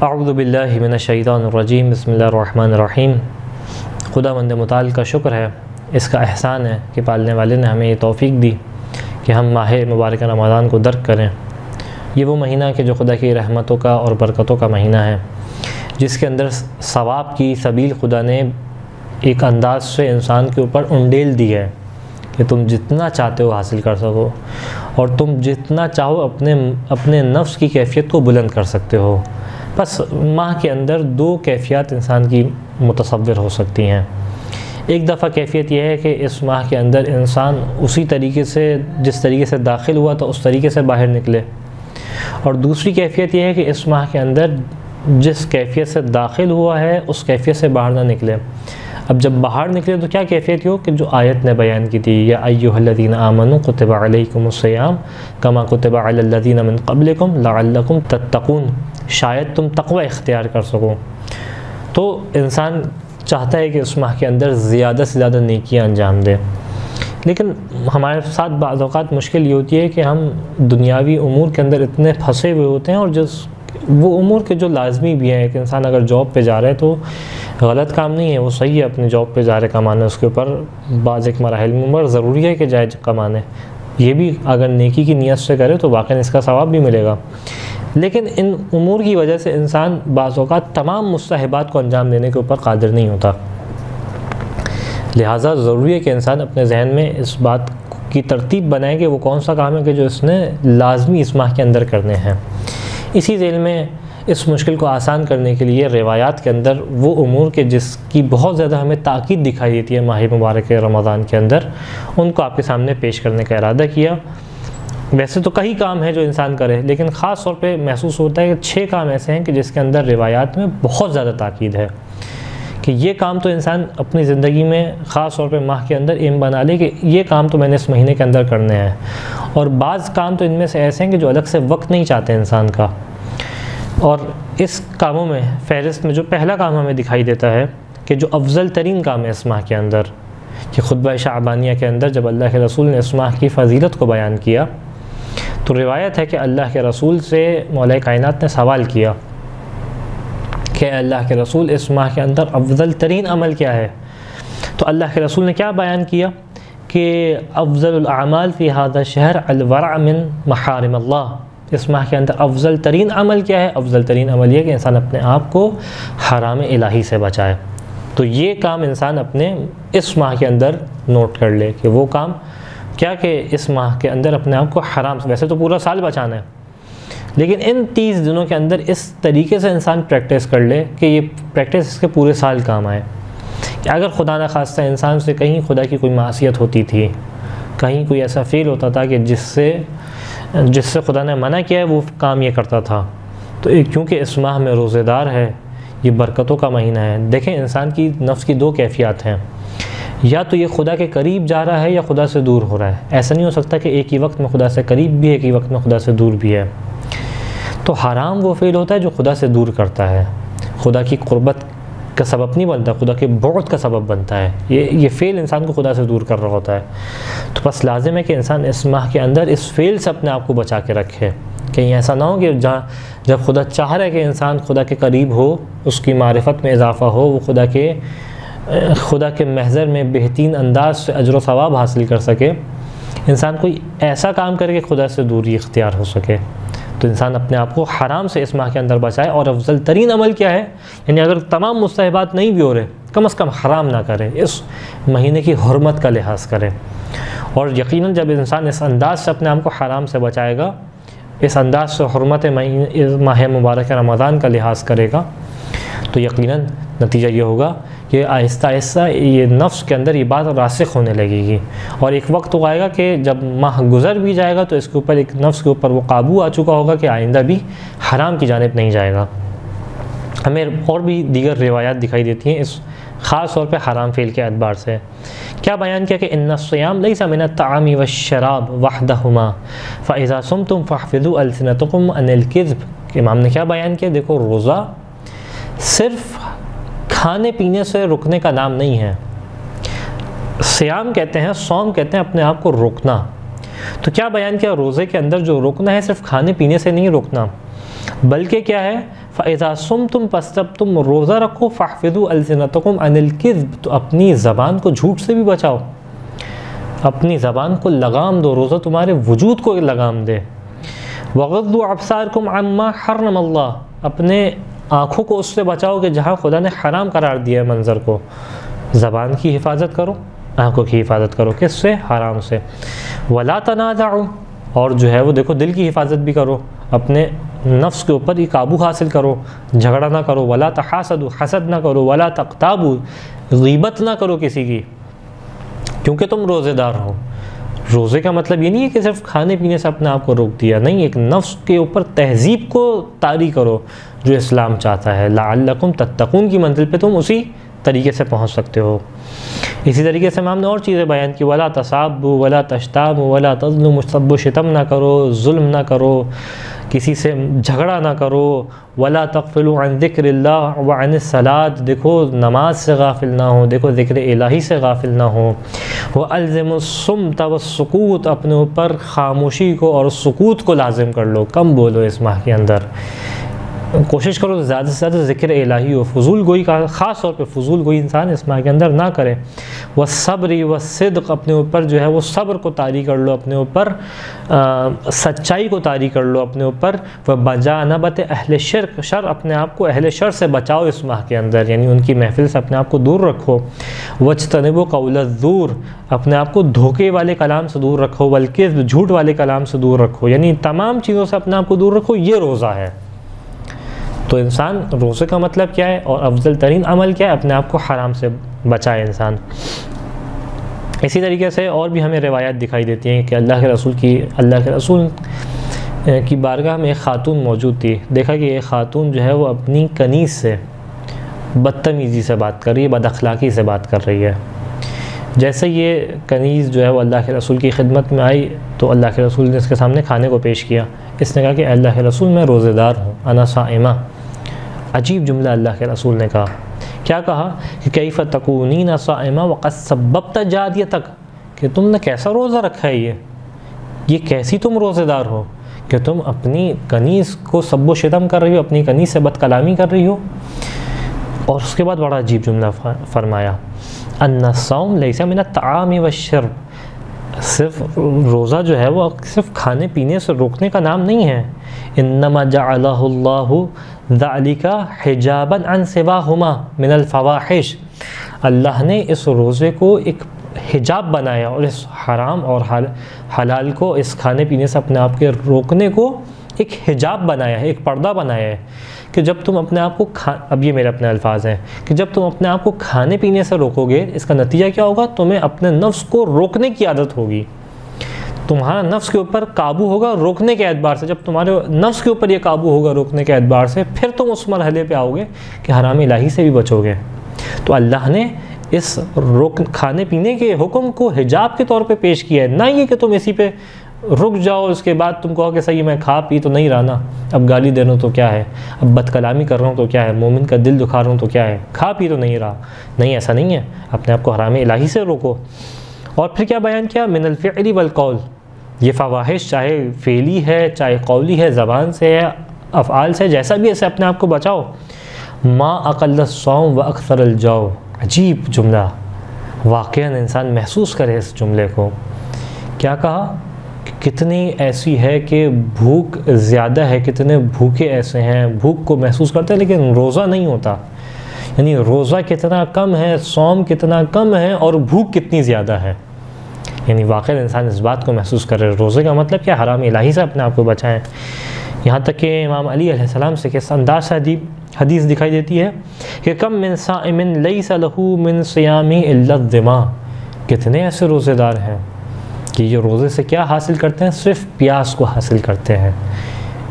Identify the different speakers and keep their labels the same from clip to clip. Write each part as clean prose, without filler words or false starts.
Speaker 1: اعوذ باللہ من الشیطان الرجیم بسم اللہ الرحمن الرحیم۔ خداوند متعال کا شکر ہے، اس کا احسان ہے کہ پالنے والے نے ہمیں یہ توفیق دی کہ ہم ماہ مبارک رمضان کو درک کریں۔ یہ وہ مہینہ کہ جو خدا کی رحمتوں کا اور برکتوں کا مہینہ ہے، جس کے اندر ثواب کی سبیل خدا نے ایک انداز سے انسان کے اوپر انڈیل دی ہے کہ تم جتنا چاہتے ہو حاصل کر سکو، اور تم جتنا چاہو اپنے نفس کی کیفیت کو بلند کر سکتے ہو۔ بس ماہ کے اندر دو کیفیات انسان کی متصور ہو سکتی ہیں۔ ایک دفعہ کیفیت یہ ہے کہ اس ماہ کے اندر انسان اسی طریقے سے جس طریقے سے داخل ہوا تھا اس طریقے سے باہر نکلے، اور دوسری کیفیت یہ ہے کہ اس ماہ کے اندر جس کیفیت سے داخل ہوا ہے اس کیفیت سے باہر نہ نکلے۔ اب جب باہر نکلے تو کیا کیفیت ہو کہ جو آیت نے بیان کی تھی، یا ایھا الذین آمنوا کتب علیکم الصیام کما کتب علی الذین من قبلکم لعلکم تتقون، شاید تم تقوی اختیار کر سکو۔ تو انسان چاہتا ہے کہ اس ماہ کے اندر زیادہ سے زیادہ نیکیاں انجام دے، لیکن ہمارے ساتھ بعض اوقات مشکل یہ ہوتی ہے کہ ہم دنیاوی امور کے اندر اتنے پھنسے ہوئے ہوتے ہیں، اور وہ امور کے جو لازمی بھی ہیں، ایک انسان اگر جاب پہ جا رہا ہے تو غلط کام نہیں ہے، وہ صحیح ہے، اپنی جاب پہ جا رہے کمانے، اس کے اوپر بعض ایک مراحل میں ضروری ہے کہ جائے کمانے، یہ بھی اگر نیکی کی نیت سے کرے تو واقعاً اس کا ثواب بھی ملے گا۔ لیکن ان امور کی وجہ سے انسان بعض اوقات تمام مستحبات کو انجام دینے کے اوپر قادر نہیں ہوتا، لہٰذا ضروری ہے کہ انسان اپنے ذہن میں اس بات کی ترتیب بنائے کہ وہ کون سا کام ہے کہ جو اس نے لازمی اس ماہ کے اندر کرنے ہیں۔ اسی ذیل میں اس مشکل کو آسان کرنے کے لیے روایات کے اندر وہ امور کے جس کی بہت زیادہ ہمیں تاکید دکھائی دیتی ہے ماہ مبارک رمضان کے اندر، ان کو آپ کے سامنے پیش کرنے کا ارادہ کیا۔ ویسے تو کئی کام ہیں جو انسان کرے، لیکن خاص طور پہ محسوس ہوتا ہے کہ 6 کام ایسے ہیں کہ جس کے اندر روایات میں بہت زیادہ تاکید ہے کہ یہ کام تو انسان اپنی زندگی میں خاص طور پہ ماہ کے اندر ایم بنا لے کہ یہ کام تو میں نے اس مہینے کے اندر کرنے ہیں۔ اور بعض کام تو ان میں سے ایسے ہیں کہ جو الگ سے وقت نہیں چاہتے انسان کا، اور اس کاموں میں فہرست میں جو پہلا کام ہمیں دکھائی دیتا ہے کہ جو افضل ترین کام ہے اس ماہ کے اندر، کہ خطبہ شعبانیہ کے اندر جب اللہ کے رسول نے اس ماہ کی فضیلت کو بیان کیا تو روایت ہے کہ اللہ کے رسول سے مولا کائنات نے سوال کیا کہ اللہ کے رسول اس ماہ کے اندر افضل ترین عمل کیا ہے؟ تو اللہ کے رسول نے کیا بیان کیا کہ افضل الاعمال فی ھذا الشہر الورع من محارم اللہ، اس ماہ کے اندر افضل ترین عمل کیا ہے؟ افضل ترین عمل یہ کہ انسان اپنے آپ کو حرام الہی سے بچائے۔ تو یہ کام انسان اپنے اس ماہ کے اندر نوٹ کر لے کہ وہ کام کیا کہ اس ماہ کے اندر اپنے آپ کو حرام سے، ویسے تو پورا سال بچانا ہے، لیکن ان 30 دنوں کے اندر اس طریقے سے انسان پریکٹس کر لے کہ یہ پریکٹس اس کے پورے سال کام آئے، کہ اگر خدا نہ خواستہ انسان سے کہیں خدا کی کوئی معصیت ہوتی تھی، کہیں کوئی ایسا فیل ہوتا تھا کہ جس سے خدا نے منع کیا ہے وہ کام یہ کرتا تھا، تو کیونکہ اس ماہ میں روزے دار ہے، یہ برکتوں کا مہینہ ہے۔ دیکھیں انسان کی نفس کی 2 کیفیات ہیں، یا تو یہ خدا کے قریب جا رہا ہے یا خدا سے دور ہو رہا ہے، ایسا نہیں ہو سکتا کہ ایک ہی وقت میں خدا سے قریب بھی ہے، ایک ہی وقت میں خدا سے دور بھی ہے۔ تو حرام وہ فعل ہوتا ہے جو خدا سے دور کرتا ہے، خدا کی قربت کا سبب نہیں بنتا، خدا کے بعد کا سبب بنتا ہے، یہ فعل انسان کو خدا سے دور کر رہا ہوتا ہے۔ تو بس لازم ہے کہ انسان اس ماہ کے اندر اس فعل سے اپنے آپ کو بچا کے رکھے، کہیں ایسا نہ ہو کہ جب خدا چاہ رہا ہے کہ انسان خدا کے قریب ہو، اس کی معرفت میں اضافہ ہو، وہ خدا کے محضر میں بہترین انداز سے اجر و ثواب حاصل کر سکے، انسان کوئی ایسا کام کرے کہ خدا سے دوری اختیار ہو سکے، تو انسان اپنے آپ کو حرام سے اس ماہ کے اندر بچائے۔ اور افضل ترین عمل کیا ہے؟ یعنی اگر تمام مستحبات نہیں بھی ہو رہے، کم از کم حرام نہ کرے، اس مہینے کی حرمت کا لحاظ کرے۔ اور یقیناً جب انسان اس انداز سے اپنے آپ کو حرام سے بچائے گا، اس انداز سے حرمت ماہ مبارک رمضان کا لحاظ کرے گا، تو یقیناً نتیجہ یہ ہوگا کہ آہستہ آہستہ یہ نفس کے اندر یہ بات راسخ ہونے لگے گی، اور ایک وقت تو آئے گا کہ جب ماہ گزر بھی جائے گا تو اس کے اوپر ایک نفس کے اوپر وہ قابو آ چکا ہوگا کہ آئندہ بھی حرام کی جانب نہیں جائے گا۔ ہمیں اور بھی دیگر روایات دکھائی دیتی ہیں اس خاص طور پہ حرام فعل کے اعتبار سے۔ کیا بیان کیا کہ ان الصیام لیس من الطعام والشراب وحدہما فاذا صمتم فاحفظوا السنتکم عن الکذب۔ امام نے کیا بیان کیا؟ دیکھو روزہ صرف کھانے پینے سے رکنے کا نام نہیں ہے، صیام کہتے ہیں، صوم کہتے ہیں اپنے آپ کو روکنا۔ تو کیا بیان کیا؟ روزے کے اندر جو روکنا ہے صرف کھانے پینے سے نہیں روکنا، بلکہ کیا ہے فَإِذَا صُمْتُمْ پس جب تم روزہ رکھو فَاحْفِظُوا أَلْسِنَتَكُمْ عَنِ الْكِذْبِ تو اپنی زبان کو جھوٹ سے بھی بچاؤ، اپنی زبان کو لگام دو، روزہ تمہارے وجود کو لگام دے۔ وَغَضُّوا أَبْصَارَكُمْ عَمَّا حَرَّمَ اللَّهُ اپنے آنکھوں کو اس سے بچاؤ کہ جہاں خدا نے حرام قرار دیا ہے منظر کو۔ زبان کی حفاظت کرو، آنکھوں کی حفاظت کرو، کس سے؟ حرام سے۔ وَلَا تَنَازَعُوا اور جو ہے وہ دیکھو دل کی حفاظت بھی کرو، اپنے نفس کے اوپر ہی قابو حاصل کرو، جھگڑا نہ کرو۔ وَلَا تَحَاسَدُوا حسد نہ کرو۔ وَلَا تَغْتَابُوا غیبت نہ کرو کسی کی، کیونکہ تم روزے دار ہو۔ روزے کا مطلب یہ نہیں ہے کہ صرف کھانے پینے سے اپنے آپ کو روک دیا، نہیں، ایک نفس کے اوپر تہذیب کو طاری کرو جو اسلام چاہتا ہے۔ لعلکم تتقون کی منزل پہ تم اسی طریقے سے پہنچ سکتے ہو۔ اسی طریقے سے امام نے اور چیزیں بیان کی، ولا تسابوا ولا تشتموا ولا تظلموا سب و شتم نہ کرو، ظلم نہ کرو، کسی سے جھگڑا نہ کرو۔ ولا تغفلوا عن ذکر اللہ وعن الصلاۃ دیکھو نماز سے غافل نہ ہو، دیکھو ذکر الہی سے غافل نہ ہو۔ والزموا الصمت والسکوت اپنے اوپر خاموشی کو اور سکوت کو لازم کر لو، کم بولو اس ماہ کے اندر، کوشش کرو زیادہ سے زیادہ ذکر الہی ہو، فضول گوئی کا خاص طور پہ فضول گوئی انسان اس ماہ کے اندر نہ کرے۔ والصبر والصدق اپنے اوپر جو ہے وہ صبر کو طاری کر لو، اپنے اوپر سچائی کو طاری کر لو اپنے اوپر۔ وبجانبت اہل شر اپنے آپ کو اہل شر سے بچاؤ اس ماہ کے اندر، یعنی ان کی محفل سے اپنے آپ کو دور رکھو۔ واجتنبوا قول الزور اپنے آپ کو دھوکے والے کلام سے دور رکھو، والکذب جھوٹ والے کلام سے دور رکھو، یعنی تمام چیزوں سے اپنے آپ کو دور رکھو۔ یہ روزہ ہے۔ تو انسان روزے کا مطلب کیا ہے اور افضل ترین عمل کیا ہے؟ اپنے آپ کو حرام سے بچائے انسان۔ اسی طریقے سے اور بھی ہمیں روایات دکھائی دیتی ہیں کہ اللہ کے رسول کی بارگاہ میں ایک خاتون موجود تھی، دیکھا کہ ایک خاتون جو ہے وہ اپنی کنیز سے بدتمیزی سے بات کر رہی ہے، بد اخلاقی سے بات کر رہی ہے۔ جیسے یہ کنیز جو ہے وہ اللہ کے رسول کی خدمت میں آئی تو اللہ کے رسول نے اس کے سامنے کھانے کو پیش کیا۔ اس نے کہا کہ اللہ کے رسول میں روزے دار ہوں، انا صائمہ۔ عجیب جملہ اللہ کے رسول نے کہا، کیا کہا کہ کیف تکونین صائمہ وقد سببت جاریتک، کہ تم نے کیسا روزہ رکھا ہے، یہ کیسی تم روزے دار ہو کہ تم اپنی کنیز کو سب و شتم کر رہی ہو، اپنی کنیز سے بد کلامی کر رہی ہو۔ اور اس کے بعد بڑا عجیب جملہ فرمایا، ان الصوم لیس من الطعام والشرب، صرف روزہ جو ہے وہ صرف کھانے پینے سے روکنے کا نام نہیں ہے۔ انما جعلہ اللہ ذلک حجابا عن سواہما من الفواحش، اللہ نے اس روزے کو ایک حجاب بنایا اور اس حرام اور حلال کو، اس کھانے پینے سے اپنے آپ کے روکنے کو ایک حجاب بنایا ہے، ایک پردہ بنایا ہے کہ جب تم اپنے آپ کو اب یہ میرے اپنے الفاظ ہیں کہ جب تم اپنے آپ کو کھانے پینے سے روکو گے، اس کا نتیجہ کیا ہوگا؟ تمہیں اپنے نفس کو روکنے کی عادت ہوگی، تمہارا نفس کے اوپر قابو ہوگا روکنے کے اعتبار سے۔ جب تمہارے نفس کے اوپر یہ قابو ہوگا روکنے کے اعتبار سے، پھر تم اس مرحلے پہ آؤ گے کہ حرام الہی سے بھی بچو گے۔ تو اللہ نے اس کھانے پینے کے حکم کو حجاب کے طور پہ پیش کیا ہے، نہ یہ کہ تم اسی پہ رک جاؤ، اس کے بعد تم کہو کہ صحیح میں کھا پی تو نہیں رہا نا، اب گالی دے رہا ہوں تو کیا ہے، اب بد کلامی کر رہا ہوں تو کیا ہے، مومن کا دل دکھا رہا ہوں تو کیا ہے، کھا پی تو نہیں رہا۔ نہیں، ایسا نہیں ہے، اپنے آپ کو حرام الہی سے روکو۔ اور پھر کیا بیان کیا؟ من الفعل والقول، یہ فواحش چاہے فعلی ہے چاہے قولی ہے، زبان سے ہے افعال سے، جیسا بھی ایسے اپنے آپ کو بچاؤ۔ ما اقل الصوم و اکثر الجوع، عجیب جملہ، واقعاً انسان محسوس کرے اس جملے کو۔ کیا کہا کہ کتنی ایسی ہے کہ بھوک زیادہ ہے، کتنے بھوکے ایسے ہیں، بھوک کو محسوس کرتے ہیں لیکن روزہ نہیں ہوتا، یعنی روزہ کتنا کم ہے، صوم کتنا کم ہے اور بھوک کتنی زیادہ ہے، یعنی واقعاً انسان اس بات کو محسوس کرے۔ روزے کا مطلب کیا؟ حرام الہی سے اپنے آپ کو بچائیں۔ یہاں تک کہ امام علی علیہ السلام سے کس انداز سے حدیث دکھائی دیتی ہے کہ کم من صائم لیس لہ من صیام الا الظما، کتنے ایسے روزے دار ہیں کہ یہ روزے سے کیا حاصل کرتے ہیں؟ صرف پیاس کو حاصل کرتے ہیں،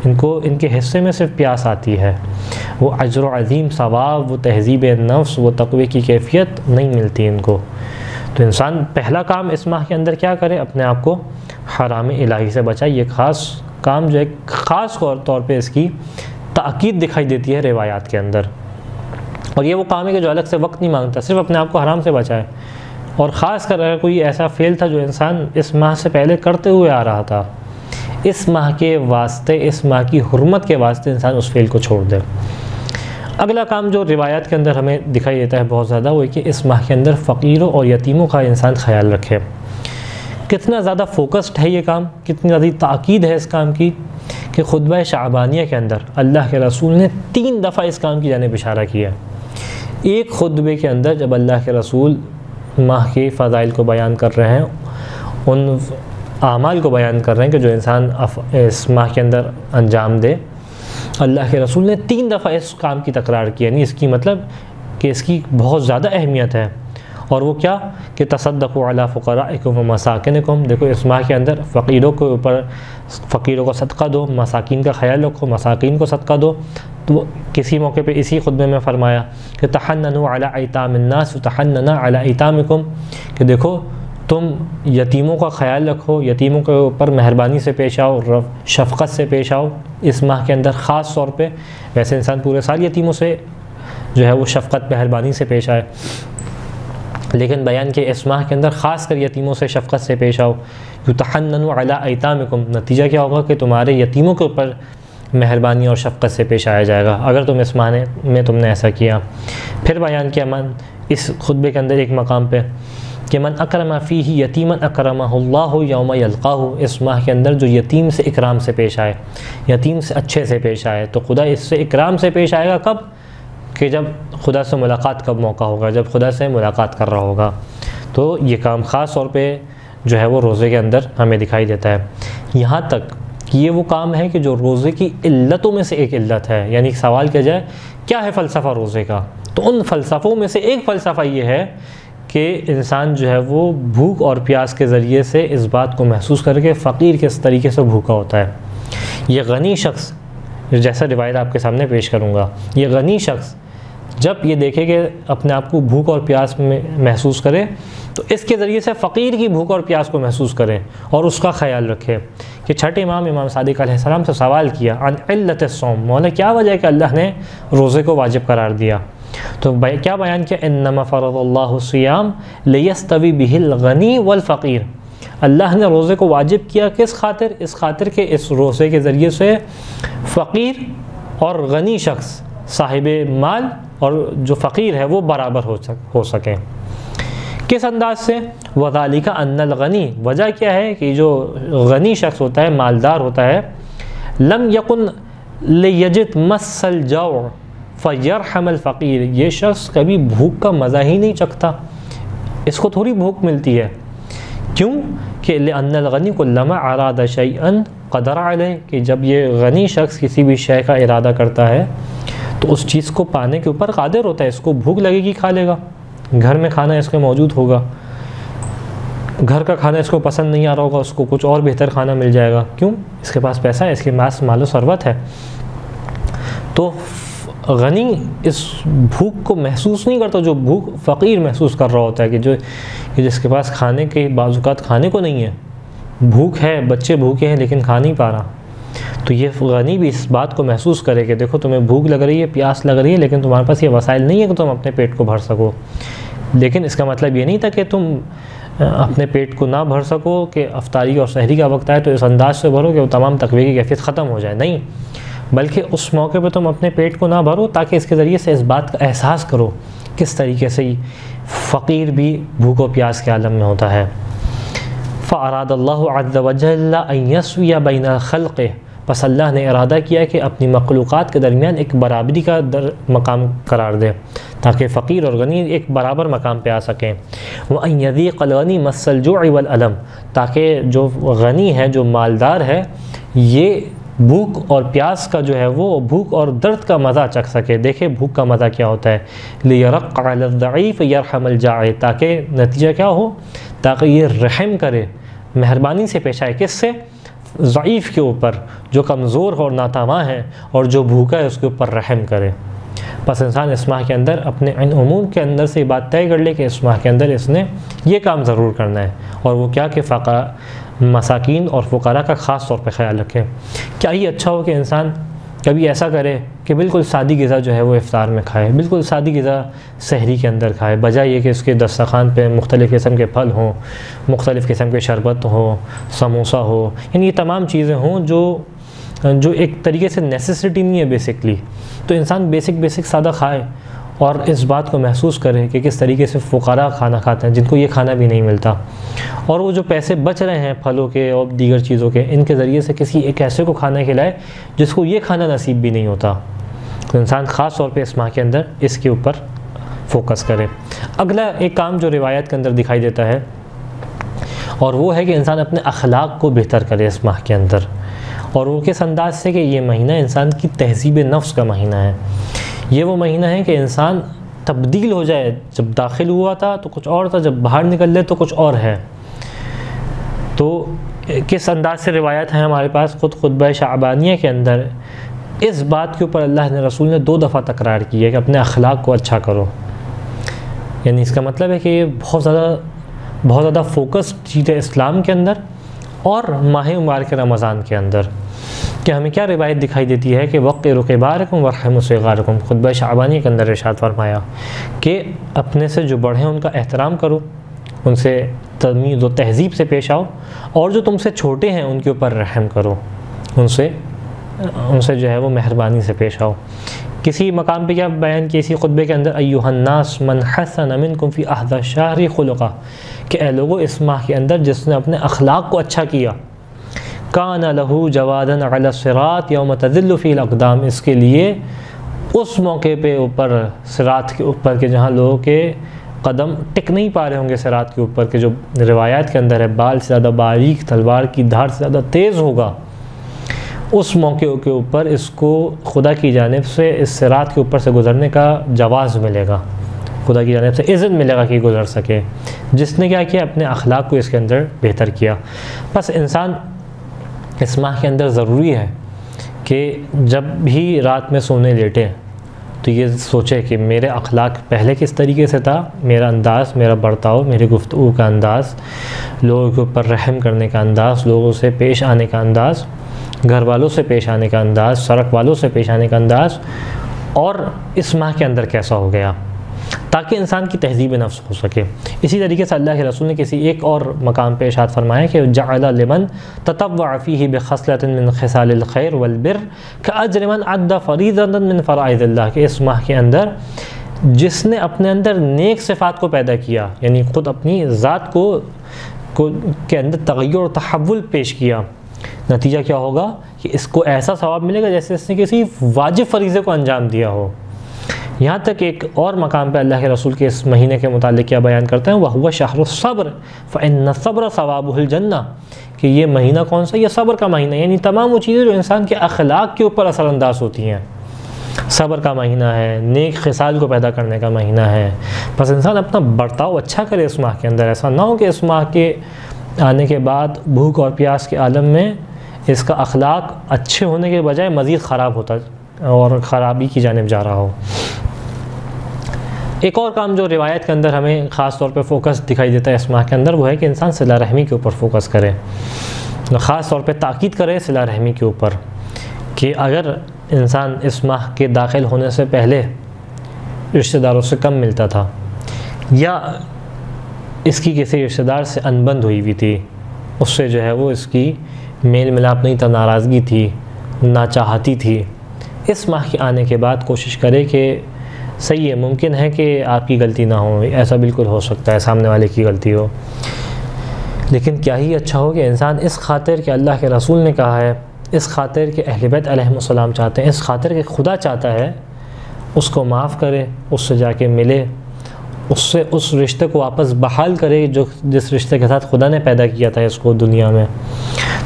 Speaker 1: ان کے حصے میں صرف پیاس آتی ہے، وہ اجر و عظیم ثواب، وہ تہذیب نفس، وہ تقوی کی کیفیت نہیں ملتی ان کو۔ تو انسان پہلا کام اس ماہ کے اندر کیا کرے؟ اپنے آپ کو حرام الہی سے بچائے۔ یہ خاص کام جو ہے خاص طور پہ اس کی تاکید دکھائی دیتی ہے روایات کے اندر، اور یہ وہ کام ہے کہ جو الگ سے وقت نہیں مانگتا، صرف اپنے آپ کو حرام سے بچائے۔ اور خاص کر اگر کوئی ایسا فعل تھا جو انسان اس ماہ سے پہلے کرتے ہوئے آ رہا تھا، اس ماہ کے واسطے، اس ماہ کی حرمت کے واسطے انسان اس فعل کو چھوڑ دے۔ اگلا کام جو روایات کے اندر ہمیں دکھائی دیتا ہے بہت زیادہ، وہ ہے کہ اس ماہ کے اندر فقیروں اور یتیموں کا انسان خیال رکھے۔ کتنا زیادہ فوکسڈ ہے یہ کام، کتنی زیادہ تاکید ہے اس کام کی کہ خطبہ شعبانیہ کے اندر اللہ کے رسول نے 3 دفعہ اس کام کی جانب اشارہ کیا۔ ایک خطبے کے اندر جب اللہ کے رسول ماہ کے فضائل کو بیان کر رہے ہیں، ان اعمال کو بیان کر رہے ہیں کہ جو انسان اس ماہ کے اندر انجام دے، اللہ کے رسول نے 3 دفعہ اس کام کی تکرار کی، یعنی اس کی مطلب کہ اس کی بہت زیادہ اہمیت ہے۔ اور وہ کیا کہ تصدقوا علی فقرائکم و مساکنکم، دیکھو اس ماہ کے اندر فقیروں کے اوپر، فقیروں کو صدقہ دو، مساکین کا خیال رکھو، مساکین کو صدقہ دو۔ تو کسی موقع پہ اسی خطبے میں فرمایا کہ تحننوا علی ایتام الناس وتحننا علی ایتامکم، کہ دیکھو تم یتیموں کا خیال رکھو، یتیموں کے اوپر مہربانی سے پیش آؤ، شفقت سے پیش آؤ اس ماہ کے اندر خاص طور پہ۔ ویسے انسان پورے سال یتیموں سے جو ہے وہ شفقت مہربانی سے پیش آئے، لیکن بیان کہ اس ماہ کے اندر خاص کر یتیموں سے شفقت سے پیش آؤ۔ یتحننوا علی ایتامکم، نتیجہ کیا ہوگا کہ تمہارے یتیموں کے اوپر مہربانی اور شفقت سے پیش آیا جائے گا اگر تم اس ماہ میں تم نے ایسا کیا۔ پھر بیان کیا اس خطبے کے اندر ایک مقام پہ کہ من اکرم فیہ یتیما اکرمہ اللہ یوم یلقاہ، اس ماہ کے اندر جو یتیم سے اکرام سے پیش آئے، یتیم سے اچھے سے پیش آئے، تو خدا اس سے اکرام سے پیش آئے گا کب؟ کہ جب خدا سے ملاقات کا موقع ہوگا، جب خدا سے ملاقات کر رہا ہوگا۔ تو یہ کام خاص طور پہ جو ہے وہ روزے کے اندر ہمیں دکھائی دیتا ہے۔ یہاں تک کہ یہ وہ کام ہے کہ جو روزے کی علتوں میں سے ایک علت ہے، یعنی سوال کیا جائے کیا ہے فلسفہ روزے کا، تو ان فلسفوں میں سے ایک فلسفہ یہ ہے کہ انسان جو ہے وہ بھوک اور پیاس کے ذریعے سے اس بات کو محسوس کر کے فقیر کس طریقے سے بھوکا ہوتا ہے۔ یہ غنی شخص، جیسا روایت آپ کے سامنے پیش کروں گا، یہ غنی شخص جب یہ دیکھے کہ اپنے آپ کو بھوک اور پیاس میں محسوس کرے، تو اس کے ذریعے سے فقیر کی بھوک اور پیاس کو محسوس کرے اور اس کا خیال رکھے۔ کہ چھٹے امام صادق علیہ السلام سے سوال کیا عن علت الصوم، مولا کیا وجہ ہے کہ اللہ نے روزے کو واجب قرار دیا؟ تو کیا بیان کیا انما فرض اللہ الصیام لیستوی بہ الغنی والفقیر، اللہ نے روزے کو واجب کیا کس خاطر؟ اس خاطر کہ اس روزے کے ذریعے سے فقیر اور غنی شخص، صاحب مال اور جو فقیر ہے وہ برابر ہو سکیں۔ کس انداز سے؟ وذالک ان الغنی، وجہ کیا ہے کہ جو غنی شخص ہوتا ہے، مالدار ہوتا ہے، لم یکن لیجد مس الجوع فیرحم الفقیر، یہ شخص کبھی بھوک کا مزہ ہی نہیں چکھتا، اس کو تھوڑی بھوک ملتی ہے۔ کیوں؟ کہ لأن الغنی کلما اراد شیئا قدر علیہ، کہ جب یہ غنی شخص کسی بھی شے کا ارادہ کرتا ہے تو اس چیز کو پانے کے اوپر قادر ہوتا ہے، اس کو بھوک لگے گی کھا لے گا، گھر میں کھانا اس کے موجود ہوگا، گھر کا کھانا اس کو پسند نہیں آ رہا ہوگا، اس کو کچھ اور بہتر کھانا مل جائے گا۔ کیوں؟ اس کے پاس پیسہ ہے، اس کے پاس مال و ثروت ہے۔ تو غنی اس بھوک کو محسوس نہیں کرتا جو بھوک فقیر محسوس کر رہا ہوتا ہے، کہ جس کے پاس کھانے کے بعض اوقات کھانے کو نہیں ہے، بھوک ہے، بچے بھوکے ہیں لیکن کھا نہیں پا رہا، تو یہ غنی بھی اس بات کو محسوس کرے کہ دیکھو تمہیں بھوک لگ رہی ہے، پیاس لگ رہی ہے، لیکن تمہارے پاس یہ وسائل نہیں ہے کہ تم اپنے پیٹ کو بھر سکو۔ لیکن اس کا مطلب یہ نہیں تھا کہ تم اپنے پیٹ کو نہ بھر سکو، کہ افطاری اور سحری کا وقت آئے تو اس انداز سے بھرو کہ وہ تمام تقوی کی کیفیت ختم ہو جائے، نہیں، بلکہ اس موقع پہ تم اپنے پیٹ کو نہ بھرو تاکہ اس کے ذریعے سے اس بات کا احساس کرو کس طریقے سے فقیر بھی بھوک و پیاس کے عالم میں ہوتا ہے۔ فَأَرَادَ اللَّهُ عَزَّ وَجَلَّ أَن يَسْوِيَ بَيْنَ خَلْقِهِ، بس اللہ نے ارادہ کیا کہ اپنی مخلوقات کے درمیان ایک برابری کا مقام قرار دے تاکہ فقیر اور غنی ایک برابر مقام پہ آ سکیں۔ وَأَن يَذِيقَ الْغَنِي مَسَّ الْجُوعِ وَالْأَلَمِ، تاکہ جو غنی ہے، جو مالدار ہے، یہ بھوک اور پیاس کا جو ہے وہ بھوک اور درد کا مزہ چکھ سکے۔ دیکھیں بھوک کا مزہ کیا ہوتا ہے، لِيَرَقَّ عَلَى الضَّعِيفِ يَرْحَمَ الْجَائِعِ، تاکہ نتیجہ کیا ہو، تاکہ یہ رحم کرے، مہربانی سے پیش آئے، کس سے؟ ضعیف کے اوپر، جو کمزور اور ناتواں ہے اور جو بھوکا ہے اس کے اوپر رحم کرے۔ بس انسان اس ماہ کے اندر اپنے ان عموم کے اندر سے یہ بات طے کر لے کہ اس ماہ کے اندر اس نے یہ کام ضرور کرنا ہے، اور وہ کیا کہ مساکین اور فقراء کا خاص طور پہ خیال رکھے۔ کیا ہی اچھا ہو کہ انسان کبھی ایسا کرے کہ بالکل سادی غذا جو ہے وہ افطار میں کھائے، بالکل سادی غذا سحری کے اندر کھائے، بجائے یہ کہ اس کے دسترخوان پہ مختلف قسم کے پھل ہوں، مختلف قسم کے شربت ہو، سموسہ ہو، یعنی یہ تمام چیزیں ہوں جو جو ایک طریقے سے نیسیسٹی نہیں ہے بیسکلی، تو انسان بیسک سادہ کھائے اور اس بات کو محسوس کرے کہ کس طریقے سے فقراء کھانا کھاتے ہیں جن کو یہ کھانا بھی نہیں ملتا، اور وہ جو پیسے بچ رہے ہیں پھلوں کے اور دیگر چیزوں کے، ان کے ذریعے سے کسی ایک ایسے کو کھانا کھلائے جس کو یہ کھانا نصیب بھی نہیں ہوتا۔ تو انسان خاص طور پہ اس ماہ کے اندر اس کے اوپر فوکس کرے۔ اگلا ایک کام جو روایت کے اندر دکھائی دیتا ہے، اور وہ ہے کہ انسان اپنے اخلاق کو بہتر کرے اس ماہ کے اندر، اور وہ کس انداز سے کہ یہ مہینہ انسان کی تہذیب نفس کا مہینہ ہے۔ یہ وہ مہینہ ہے کہ انسان تبدیل ہو جائے، جب داخل ہوا تھا تو کچھ اور تھا، جب باہر نکل لے تو کچھ اور ہے۔ تو کس انداز سے روایت ہے ہمارے پاس، خود خطبہ شعبانیہ کے اندر اس بات کے اوپر اللہ نے رسول نے 2 دفعہ تکرار کی ہے کہ اپنے اخلاق کو اچھا کرو۔ یعنی اس کا مطلب ہے کہ یہ بہت زیادہ فوکس چیز ہے اسلام کے اندر اور ماہ مبارک رمضان کے اندر، کہ ہمیں کیا روایت دکھائی دیتی ہے کہ وقروا کبارکم وارحموا صغارکم، خطبہ شعبانیہ کے اندر ارشاد فرمایا کہ اپنے سے جو بڑے ہیں ان کا احترام کرو، ان سے تمیز و تہذیب سے پیش آؤ، اور جو تم سے چھوٹے ہیں ان کے اوپر رحم کرو، ان سے جو ہے وہ مہربانی سے پیش آؤ۔ کسی مقام پہ کیا بیان کیا اسی خطبے کے اندر، ایھا الناس من حسن منکم فی احد الشہر خلقا، کہ اے لوگو اس ماہ کے اندر جس نے اپنے اخلاق کو اچھا کیا، کان لہ جوادا علی الصراط یوم تذل فی الاقدام، اس کے لیے اس موقع پہ اوپر صراط کے اوپر کہ جہاں لوگوں کے قدم ٹک نہیں پا رہے ہوں گے صراط کے اوپر، کہ جو روایات کے اندر ہے بال سے زیادہ باریک، تلوار کی دھار سے زیادہ تیز ہوگا، اس موقع کے اوپر اس کو خدا کی جانب سے اس صراط کے اوپر سے گزرنے کا جواز ملے گا، خدا کی جانب سے اذن ملے گا کہ گزر سکے، جس نے کیا کیا، اپنے اخلاق کو اس کے اندر بہتر کیا۔ بس انسان اس ماہ کے اندر ضروری ہے کہ جب بھی رات میں سونے لیٹے تو یہ سوچے کہ میرے اخلاق پہلے کس طریقے سے تھا، میرا انداز، میرا برتاؤ، میری گفتگو کا انداز، لوگوں کے اوپر رحم کرنے کا انداز، لوگوں سے پیش آنے کا انداز، گھر والوں سے پیش آنے کا انداز، سڑک والوں سے پیش آنے کا انداز، اور اس ماہ کے اندر کیسا ہو گیا، تاکہ انسان کی تہذیب نفس ہو سکے۔ اسی طریقے سے اللہ کے رسول نے کسی ایک اور مقام پہ ارشاد فرمایا کہ جعل لمن تطوع فیہ بخصلۃ من خصال الخیر والبر کاجر من عد فریضۃ من فرائض اللہ، کہ اس ماہ کے اندر جس نے اپنے اندر نیک صفات کو پیدا کیا، یعنی خود اپنی ذات کو کے اندر تغیر و تحول پیش کیا، نتیجہ کیا ہوگا کہ اس کو ایسا ثواب ملے گا جیسے اس نے کسی واجب فریضے کو انجام دیا ہو۔ یہاں تک ایک اور مقام پہ اللہ کے رسول کے اس مہینے کے متعلق کیا بیان کرتے ہیں، وَهُوَ شَهْرُ الصَّبْرِ فَإِنَّ الصَّبْرَ ثَوَابُهُ الْجَنَّةِ، کہ یہ مہینہ کون سا، یہ صبر کا مہینہ، یعنی تمام وہ چیزیں جو انسان کے اخلاق کے اوپر اثر انداز ہوتی ہیں، صبر کا مہینہ ہے، نیک خصال کو پیدا کرنے کا مہینہ ہے۔ بس انسان اپنا برتاؤ اچھا کرے اس ماہ کے اندر، ایسا نہ ہو کہ اس ماہ کے آنے کے بعد بھوک اور پیاس کے عالم میں اس کا اخلاق اچھے ہونے کے بجائے مزید خراب ہوتا اور خرابی کی جانب جا رہا ہو۔ ایک اور کام جو روایت کے اندر ہمیں خاص طور پہ فوکس دکھائی دیتا ہے اس ماہ کے اندر، وہ ہے کہ انسان صلہ رحمی کے اوپر فوکس کرے، خاص طور پہ تاکید کرے صلہ رحمی کے اوپر، کہ اگر انسان اس ماہ کے داخل ہونے سے پہلے رشتہ داروں سے کم ملتا تھا، یا اس کی کسی رشتہ دار سے انبند ہوئی ہوئی تھی، اس سے جو ہے وہ اس کی میل ملاپ نہیں تھا، ناراضگی تھی، ناچاہتی تھی، اس ماہ کے آنے کے بعد کوشش کرے کہ صحیح ہے، ممکن ہے کہ آپ کی غلطی نہ ہو، ایسا بالکل ہو سکتا ہے سامنے والے کی غلطی ہو، لیکن کیا ہی اچھا ہو کہ انسان اس خاطر کہ اللہ کے رسول نے کہا ہے، اس خاطر کہ اہل بیت علیہم السلام چاہتے ہیں، اس خاطر کہ خدا چاہتا ہے، اس کو معاف کرے، اس سے جا کے ملے، اس رشتے کو واپس بحال کرے جس رشتے کے ساتھ خدا نے پیدا کیا تھا اس کو دنیا میں۔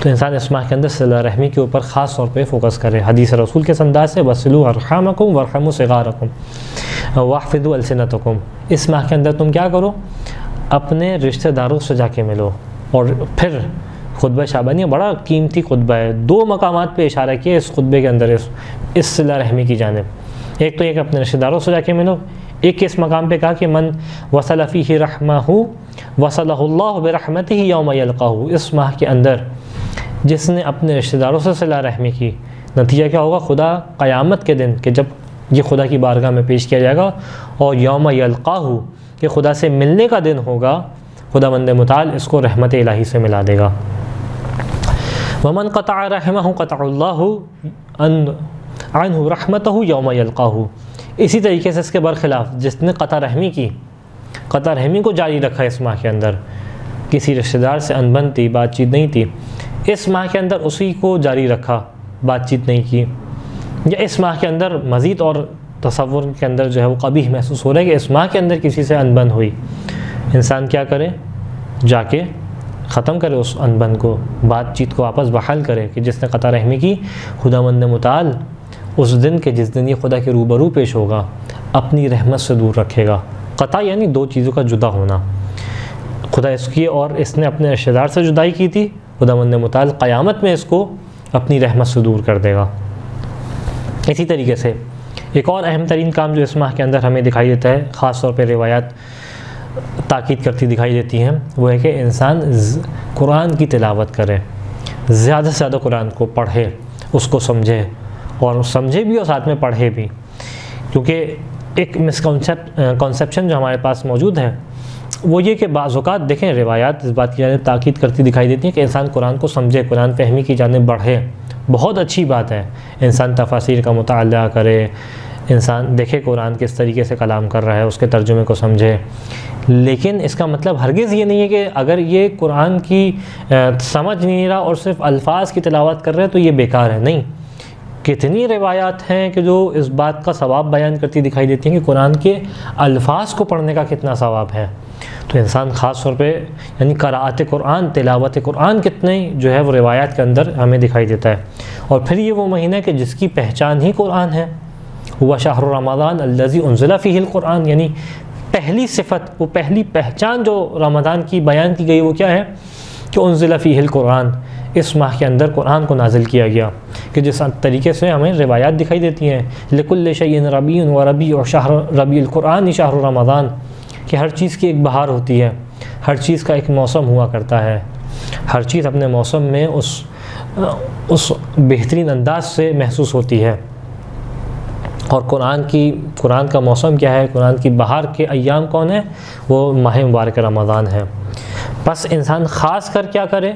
Speaker 1: تو انسان اس ماہ کے اندر صلہ رحمی کے اوپر خاص طور پہ فوکس کرے۔ حدیث رسول کے انداز سے وَصِلُوا أَرْحَامَكُمْ وَارْحَمُوا صِغَارَكُمْ وَاحْفِظُوا أَلْسِنَتَكُمْ، اس ماہ کے اندر تم کیا کرو، اپنے رشتہ داروں سے جا کے ملو۔ اور پھر خطبہ شعبانیہ بڑا قیمتی خطبہ ہے، 2 مقامات پہ اشارہ کیا اس خطبے کے اندر اس صلہ رحمی کی جانب۔ ایک تو ایک اپنے رشتہ داروں سے جا کے ملو، ایک اس مقام پہ کہا کہ من وصل فیہ رحمہ وصلہ اللہ برحمتہ یوم یلقاہ، اس ماہ کے اندر جس نے اپنے رشتہ داروں سے صلہ رحمی کی، نتیجہ کیا ہوگا، خدا قیامت کے دن کہ جب یہ خدا کی بارگاہ میں پیش کیا جائے گا، اور یوم یلقاہ کہ خدا سے ملنے کا دن ہوگا، خدا بند متعال اس کو رحمت الہی سے ملا دے گا۔ ومن قطع رحمہ قطع اللہ عنہ رحمتہ یوم یلقاہ، اسی طریقے سے اس کے برخلاف جس نے قطع رحمی کی، قطع رحمی کو جاری رکھا اس ماہ کے اندر، کسی رشتہ دار سے انبن تھی، بات چیت نہیں تھی، اس ماہ کے اندر اسی کو جاری رکھا، بات چیت نہیں کی، یا اس ماہ کے اندر مزید اور تصور کے اندر جو ہے وہ قبیح محسوس ہو رہا ہے کہ اس ماہ کے اندر کسی سے انبن ہوئی، انسان کیا کرے؟ جا کے ختم کرے اس انبن کو، بات چیت کو واپس بحال کرے کہ جس نے قطع رحمی کی خداوند متعال اس دن کے جس دن یہ خدا کے روبرو پیش ہوگا اپنی رحمت سے دور رکھے گا۔ قطع یعنی دو چیزوں کا جدا ہونا، خدا اس کی اور اس نے اپنے رشتہ دار سے جدائی کی تھی، خداوند متعال قیامت میں اس کو اپنی رحمت سے دور کر دے گا۔ اسی طریقے سے ایک اور اہم ترین کام جو اس ماہ کے اندر ہمیں دکھائی دیتا ہے، خاص طور پہ روایات تاکید کرتی دکھائی دیتی ہیں، وہ ہے کہ انسان قرآن کی تلاوت کرے، زیادہ سے زیادہ قرآن کو پڑھے، اس کو سمجھے، اور سمجھے بھی اور ساتھ میں پڑھے بھی، کیونکہ ایک مسکنسیپشن جو ہمارے پاس موجود ہے وہ یہ کہ بعض اوقات دیکھیں روایات اس بات کی جانب تاکید کرتی دکھائی دیتی ہیں کہ انسان قرآن کو سمجھے، قرآن فہمی کی جانب بڑھے، بہت اچھی بات ہے، انسان تفاسیر کا مطالعہ کرے، انسان دیکھے قرآن کس طریقے سے کلام کر رہا ہے، اس کے ترجمے کو سمجھے، لیکن اس کا مطلب ہرگز یہ نہیں ہے کہ اگر یہ قرآن کی سمجھ نہیں رہا اور صرف الفاظ کی تلاوت کر رہے ہیں تو یہ بیکار ہے، نہیں۔ کتنی روایات ہیں کہ جو اس بات کا ثواب بیان کرتی دکھائی دیتی ہیں کہ قرآن کے الفاظ کو پڑھنے کا کتنا ثواب ہے، تو انسان خاص طور پہ یعنی قراءت قرآن، تلاوت قرآن کتنے جو ہے وہ روایات کے اندر ہمیں دکھائی دیتا ہے۔ اور پھر یہ وہ مہینہ ہے کہ جس کی پہچان ہی قرآن ہے، وہ شہر رمضان الذی انزل فیہ القرآن، یعنی پہلی صفت، وہ پہلی پہچان جو رمضان کی بیان کی گئی وہ کیا ہے کہ انزل فیہ القرآن، اس ماہ کے اندر قرآن کو نازل کیا گیا، کہ جس طریقے سے ہمیں روایات دکھائی دیتی ہیں لکل شیء ربیع و ربیع شہر ربیع القرآن شہر رمضان، کہ ہر چیز کی ایک بہار ہوتی ہے، ہر چیز کا ایک موسم ہوا کرتا ہے، ہر چیز اپنے موسم میں اس بہترین انداز سے محسوس ہوتی ہے، اور قرآن کا موسم کیا ہے، قرآن کی بہار کے ایام کون ہیں؟ وہ ماہ مبارک رمضان ہے۔ بس انسان خاص کر کیا کرے؟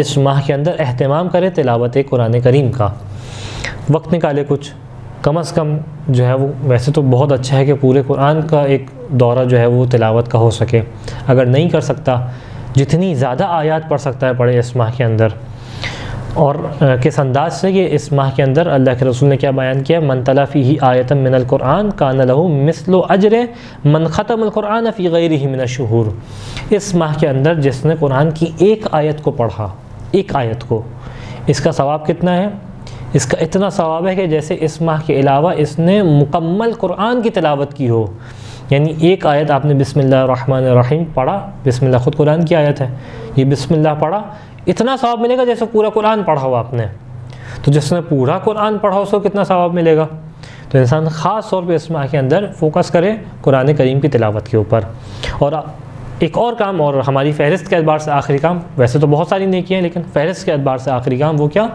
Speaker 1: اس ماہ کے اندر اہتمام کرے تلاوت قرآن کریم کا، وقت نکالے کچھ، کم از کم جو ہے وہ ویسے تو بہت اچھا ہے کہ پورے قرآن کا ایک دورہ جو ہے وہ تلاوت کا ہو سکے، اگر نہیں کر سکتا جتنی زیادہ آیات پڑھ سکتا ہے پڑھے اس ماہ کے اندر۔ اور کس انداز سے کہ اس ماہ کے اندر اللہ کے رسول نے کیا بیان کیا، من تلا فیہ آیۃ من القرآن کان لہ مثل اجر من ختم القرآن فی غیرہ من الشہور، اس ماہ کے اندر جس نے قرآن کی ایک آیت کو پڑھا، ایک آیت کو، اس کا ثواب کتنا ہے؟ اس کا اتنا ثواب ہے کہ جیسے اس ماہ کے علاوہ اس نے مکمل قرآن کی تلاوت کی ہو، یعنی ایک آیت آپ نے بسم اللہ الرحمن الرحیم پڑھا، بسم اللہ خود قرآن کی آیت ہے، یہ بسم اللہ پڑھا، اتنا ثواب ملے گا جیسے پورا قرآن پڑھا ہو آپ نے، تو جس نے پورا قرآن پڑھا اس کو کتنا ثواب ملے گا؟ تو انسان خاص طور پہ اس ماہ کے اندر فوکس کرے قرآن کریم کی تلاوت کے اوپر۔ اور ایک اور کام، اور ہماری فہرست کے اعتبار سے آخری کام، ویسے تو بہت ساری نیکیاں ہیں لیکن فہرست کے اعتبار سے آخری کام وہ کیا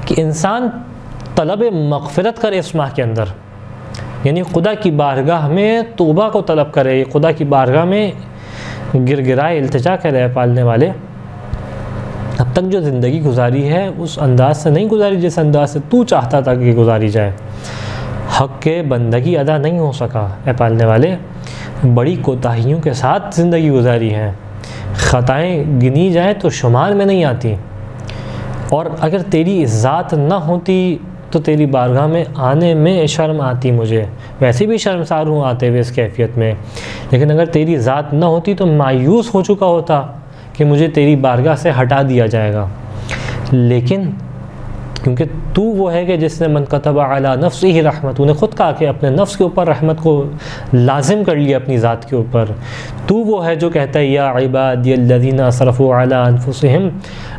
Speaker 1: کہ انسان طلب مغفرت کرے اس ماہ کے اندر، یعنی خدا کی بارگاہ میں توبہ کو طلب کرے، خدا کی بارگاہ میں گر گرائے، التجا کرے، پالنے والے اب تک جو زندگی گزاری ہے اس انداز سے نہیں گزاری جس انداز سے تو چاہتا تھا کہ گزاری جائے، حق کے بندگی ادا نہیں ہو سکا، اے پالنے والے بڑی کوتاہیوں کے ساتھ زندگی گزاری ہے، خطائیں گنی جائیں تو شمار میں نہیں آتی، اور اگر تیری ذات نہ ہوتی تو تیری بارگاہ میں آنے میں شرم آتی، مجھے ویسے بھی شرمسار ہوں آتے ہوئے اس کیفیت میں، لیکن اگر تیری ذات نہ ہوتی تو مایوس ہو چکا ہوتا کہ مجھے تیری بارگاہ سے ہٹا دیا جائے گا، لیکن کیونکہ تو وہ ہے کہ جس نے من کتب علی نفسہ رحمت، تو نے خود کہا کہ اپنے نفس کے اوپر رحمت کو لازم کر لیا اپنی ذات کے اوپر، تو وہ ہے جو کہتا ہے یا عبادی الذین اسرفوا علی انفسہم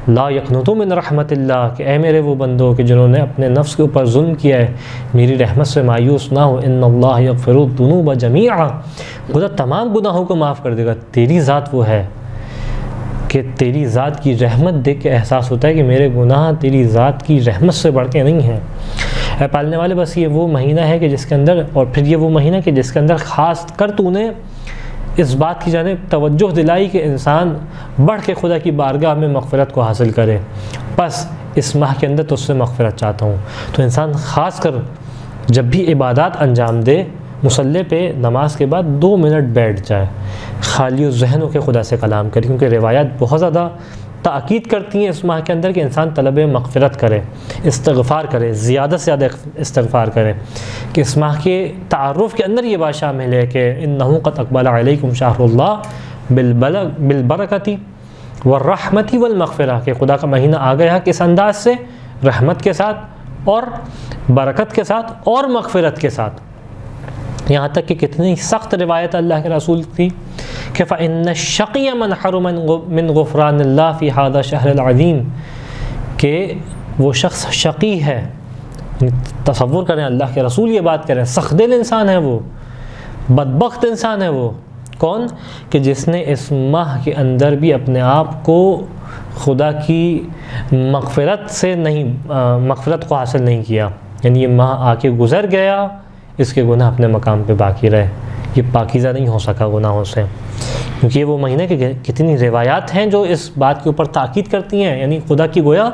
Speaker 1: لا یقنطوا من رحمت اللہ، کہ اے میرے وہ بندو کہ جنہوں نے اپنے نفس کے اوپر ظلم کیا ہے میری رحمت سے مایوس نہ ہو، ان اللہ یغفر الذنوب جمیعا، خدا تمام گناہوں کو معاف کر دے گا، تیری ذات وہ ہے کہ تیری ذات کی رحمت دیکھ کے احساس ہوتا ہے کہ میرے گناہ تیری ذات کی رحمت سے بڑھ کے نہیں ہیں، اے پالنے والے بس یہ وہ مہینہ ہے کہ جس کے اندر، اور پھر یہ وہ مہینہ کہ جس کے اندر خاص کر تو نے اس بات کی جانب توجہ دلائی کہ انسان بڑھ کے خدا کی بارگاہ میں مغفرت کو حاصل کرے، بس اس ماہ کے اندر تو اس سے مغفرت چاہتا ہوں۔ تو انسان خاص کر جب بھی عبادات انجام دے، مصلی پہ نماز کے بعد 2 منٹ بیٹھ جائے، خالی ذہن ہو کے خدا سے کلام کرے، کیونکہ روایات بہت زیادہ تاکید کرتی ہیں اس ماہ کے اندر کہ انسان طلب مغفرت کرے، استغفار کرے، زیادہ سے زیادہ استغفار کرے، کہ اس ماہ کے تعارف کے اندر یہ بات شامل ہے کہ انہ قد اقبل علیکم شہر اللہ بالبرکۃ والرحمۃ والمغفرہ، کہ خدا کا مہینہ آ گیا کس انداز سے؟ رحمت کے ساتھ اور برکت کے ساتھ اور مغفرت کے ساتھ۔ یہاں تک کہ کتنی سخت روایت اللہ کے رسول تھی کہ فَإِنَّ الشَّقِيَ مَنْ حَرُمَ مِنْ غُفْرَانِ اللَّهِ فِي هَذَا الشَّهْرِ الْعَظِيمِ، کہ وہ شخص شقی ہے۔ تصور کریں، اللہ کے رسول یہ بات کریں، سخت دل انسان ہے وہ، بدبخت انسان ہے وہ، کون؟ کہ جس نے اس ماہ کے اندر بھی اپنے آپ کو خدا کی مغفرت سے مغفرت کو حاصل نہیں کیا، یعنی یہ ماہ آ کے گزر گیا، اس کے گناہ اپنے مقام پہ باقی رہے، یہ پاکیزہ نہیں ہو سکا گناہوں سے، کیونکہ یہ وہ مہینے کے کتنی روایات ہیں جو اس بات کے اوپر تاکید کرتی ہیں، یعنی خدا کی گویا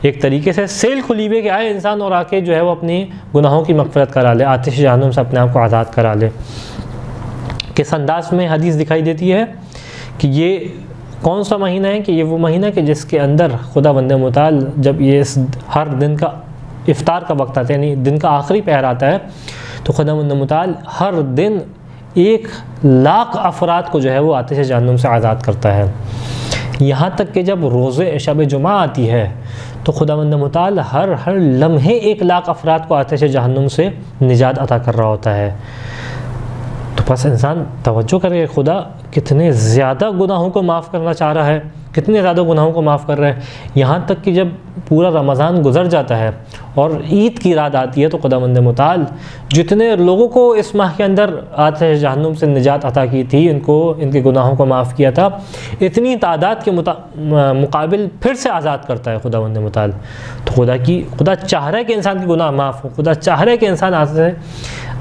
Speaker 1: ایک طریقے سے سیل کھلی ہوئی کہ آئے انسان اور آ کے جو ہے وہ اپنی گناہوں کی مغفرت کرا لے، آتش جہنم سے اپنے آپ کو آزاد کرا لے۔ کس انداز میں حدیث دکھائی دیتی ہے کہ یہ کون سا مہینہ ہے؟ کہ یہ وہ مہینہ کہ جس کے اندر خدا بند متعال جب یہ ہر دن کا افطار کا وقت آتا ہے، یعنی دن کا آخری پہر آتا ہے، تو خدا بند متعال ہر دن 1,00,000 افراد کو جو ہے وہ آتش جہنم سے آزاد کرتا ہے۔ یہاں تک کہ جب روز شب جمعہ آتی ہے تو خدا بند متعال ہر لمحے 1,00,000 افراد کو آتش جہنم سے نجات عطا کر رہا ہوتا ہے۔ تو بس انسان توجہ کرے کہ خدا کتنے زیادہ گناہوں کو معاف کرنا چاہ رہا ہے، کتنے زیادہ گناہوں کو معاف کر رہا ہے۔ یہاں تک کہ جب پورا رمضان گزر جاتا ہے اور عید کی رات آتی ہے تو خدا بند متعال جتنے لوگوں کو اس ماہ کے اندر آتش جہنم سے نجات عطا کی تھی، ان کے گناہوں کو معاف کیا تھا، اتنی تعداد کے مقابل پھر سے آزاد کرتا ہے خدا بند متعال۔ تو خدا چاہ رہا ہے کہ انسان کے گناہ معاف ہو، خدا چاہ رہا ہے کہ انسان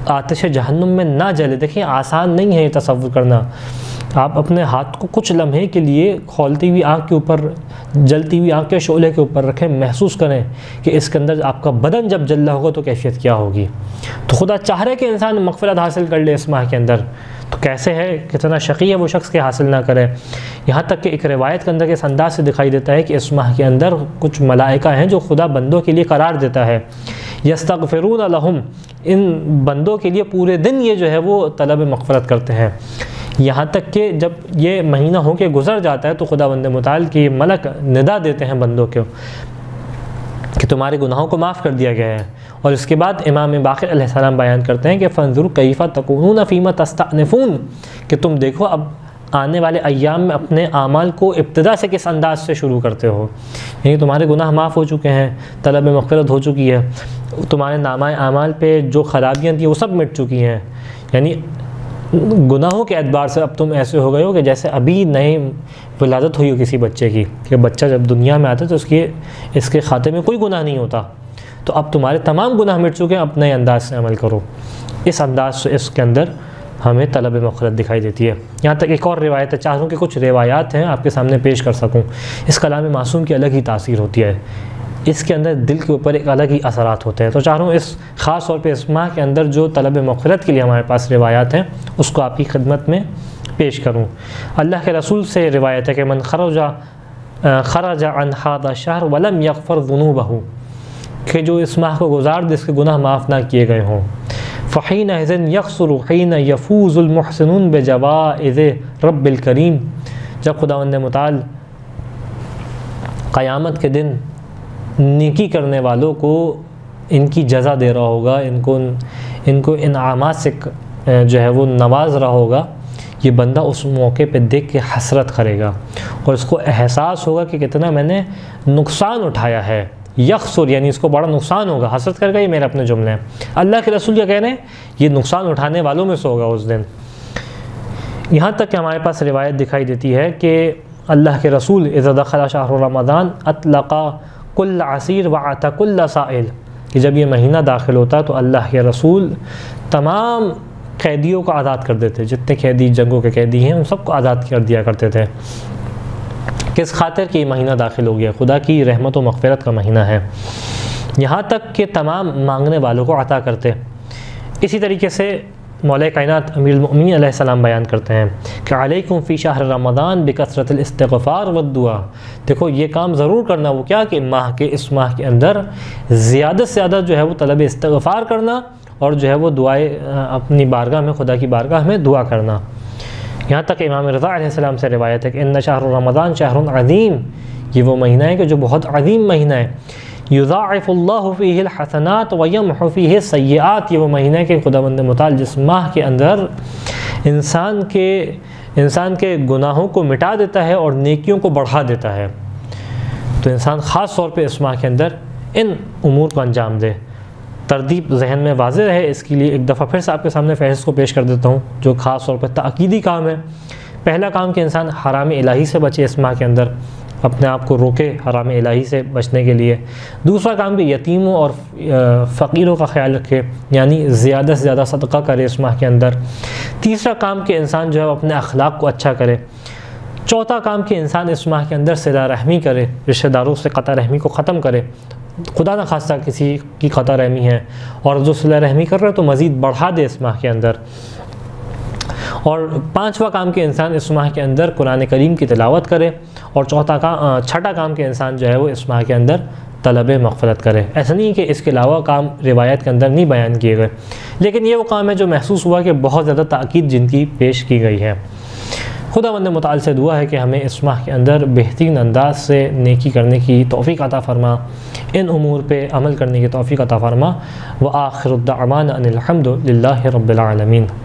Speaker 1: آتش جہنم میں نہ جلے۔ دیکھیں آسان نہیں ہے یہ تصور کرنا، آپ اپنے ہاتھ کو کچھ لمحے کے لیے کھولتی ہوئی آنکھ کے اوپر، جلتی ہوئی آنکھ کے شعلے کے اوپر رکھیں، محسوس کریں کہ اس کے اندر آپ کا بدن جب جل رہا ہوگا تو کیفیت کیا ہوگی۔ تو خدا چاہ رہے کہ انسان مغفرت حاصل کر لے اس ماہ کے اندر، تو کیسے ہے، کتنا شقی ہے وہ شخص کہ حاصل نہ کرے۔ یہاں تک کہ ایک روایت کے اندر اس انداز سے دکھائی دیتا ہے کہ اس ماہ کے اندر کچھ ملائکہ ہیں جو خدا بندوں کے لیے قرار دیتا ہے، یستغفرون لہم، ان بندوں کے لیے پورے دن یہ جو ہے وہ طلب مغفرت کرتے ہیں، یہاں تک کہ جب یہ مہینہ ہو کے گزر جاتا ہے تو خدا بند متعال کی ملک ندا دیتے ہیں بندوں کو کہ تمہارے گناہوں کو معاف کر دیا گیا ہے۔ اور اس کے بعد امام باقر علیہ السلام بیان کرتے ہیں کہ فانظروا کیف تکونون فیما تستأنفون، کہ تم دیکھو اب آنے والے ایام میں اپنے اعمال کو ابتدا سے کس انداز سے شروع کرتے ہو، یعنی تمہارے گناہ معاف ہو چکے ہیں، طلب مغفرت ہو چکی ہے، تمہارے نامہ اعمال پہ جو خرابیاں تھیں وہ سب مٹ چکی ہیں، یعنی گناہوں کے اعتبار سے اب تم ایسے ہو گئے ہو کہ جیسے ابھی نئے ولادت ہوئی ہو کسی بچے کی، کہ بچہ جب دنیا میں آتا ہے تو اس کے خاتے میں کوئی گناہ نہیں ہوتا، تو اب تمہارے تمام گناہ مٹ چکے ہیں، اب نئے انداز سے عمل کرو۔ اس انداز سے اس کے اندر ہمیں طلب مغفرت دکھائی دیتی ہے۔ یہاں تک ایک اور روایت ہے، چاہوں کہ کچھ روایات ہیں آپ کے سامنے پیش کر سکوں۔ اس کلام معصوم کی الگ ہی تاثیر ہوتی ہے، اس کے اندر دل کے اوپر ایک الگ ہی اثرات ہوتے ہیں، تو چاہ رہا ہوں اس خاص طور پہ اس ماہ کے اندر جو طلب مغفرت کے لیے ہمارے پاس روایات ہیں اس کو آپ کی خدمت میں پیش کروں۔ اللہ کے رسول سے روایت ہے کہ من خرج عن هذا الشهر ولم يغفر ذنوبه، کہ جو اس ماہ کو گزار دے اس کے گناہ معاف نہ کیے گئے ہوں، فحينئذ يخسر حين يفوز المحسنون بجوائز رب الكریم، جب خداوند متعال قیامت کے دن نیکی کرنے والوں کو ان کی جزا دے رہا ہوگا، ان کو انعامات سے جو ہے وہ نواز رہا ہوگا، یہ بندہ اس موقع پہ دیکھ کے حسرت کرے گا اور اس کو احساس ہوگا کہ کتنا میں نے نقصان اٹھایا ہے۔ یخسر یعنی اس کو بڑا نقصان ہوگا، حسرت کر گا، یہ میرے اپنے جملے ہیں، اللہ کے رسول کیا کہہ رہے ہیں، یہ نقصان اٹھانے والوں میں سے ہوگا اس دن۔ یہاں تک کہ ہمارے پاس روایت دکھائی دیتی ہے کہ اللہ کے رسول اذا دخل شہر رمضان اطلق کل عسیر وعتق کل سائل، کہ جب یہ مہینہ داخل ہوتا تو اللہ کے رسول تمام قیدیوں کو آزاد کر دیتے، جتنے قیدی جنگوں کے قیدی ہیں ان سب کو آزاد کر دیا کرتے تھے۔ کس خاطر کہ یہ مہینہ داخل ہو گیا، خدا کی رحمت و مغفرت کا مہینہ ہے، یہاں تک کہ تمام مانگنے والوں کو عطا کرتے۔ اسی طریقے سے مولا کائنات امیر المؤمنین علیہ السلام بیان کرتے ہیں کہ علیکم فی شہر رمضان بکثرت الاستغفار والدعا، دیکھو یہ کام ضرور کرنا، وہ کیا کہ اس ماہ کے اندر زیادہ سے زیادہ جو ہے وہ طلب استغفار کرنا، اور جو ہے وہ دعائیں اپنی بارگاہ میں، خدا کی بارگاہ میں دعا کرنا۔ یہاں تک امام رضا علیہ السلام سے روایت ہے کہ ان شہر رمضان شہر عظیم، یہ وہ مہینہ ہے کہ جو بہت عظیم مہینہ ہے، یضاعف اللہ فیہ الحسنات ویمحو فیہ السیئات، یہ وہ مہینہ ہے کہ خداوند متعال جس ماہ کے اندر انسان کے گناہوں کو مٹا دیتا ہے اور نیکیوں کو بڑھا دیتا ہے، تو انسان خاص طور پہ اس ماہ کے اندر ان امور کو انجام دے۔ ترتیب ذہن میں واضح رہے، اس کے لیے ایک دفعہ پھر سے آپ کے سامنے فہرست کو پیش کر دیتا ہوں جو خاص طور پہ تاکیدی کام ہے۔ پہلا کام کہ انسان حرام الہی سے بچے، اس ماہ کے اندر اپنے آپ کو روکے حرام الہی سے بچنے کے لیے۔ دوسرا کام کہ یتیموں اور فقیروں کا خیال رکھے، یعنی زیادہ سے زیادہ صدقہ کرے اس ماہ کے اندر۔ تیسرا کام کہ انسان جو ہے اپنے اخلاق کو اچھا کرے۔ چوتھا کام کہ انسان اس ماہ کے اندر صلہ رحمی کرے، رشتہ داروں سے قطع رحمی کو ختم کرے، خدا نہ خواستہ کسی کی قطع رحمی ہے اور جو صلہ رحمی کر رہے تو مزید بڑھا دے اس ماہ کے اندر۔ اور پانچواں کام کہ انسان اس ماہ کے اندر قرآن کریم کی تلاوت کرے، اور چھٹا کام کہ انسان جو ہے وہ اس ماہ کے اندر طلب مغفرت کرے۔ ایسا نہیں کہ اس کے علاوہ کام روایت کے اندر نہیں بیان کیے گئے، لیکن یہ وہ کام ہے جو محسوس ہوا کہ بہت زیادہ تاکید جن کی پیش کی گئی ہے۔ خداوند متعال سے دعا ہے کہ ہمیں اس ماہ کے اندر بہترین انداز سے نیکی کرنے کی توفیق عطا فرما، ان امور پہ عمل کرنے کی توفیق عطا فرما۔ وآخر الدعوانا ان الحمد للہ رب العالمین۔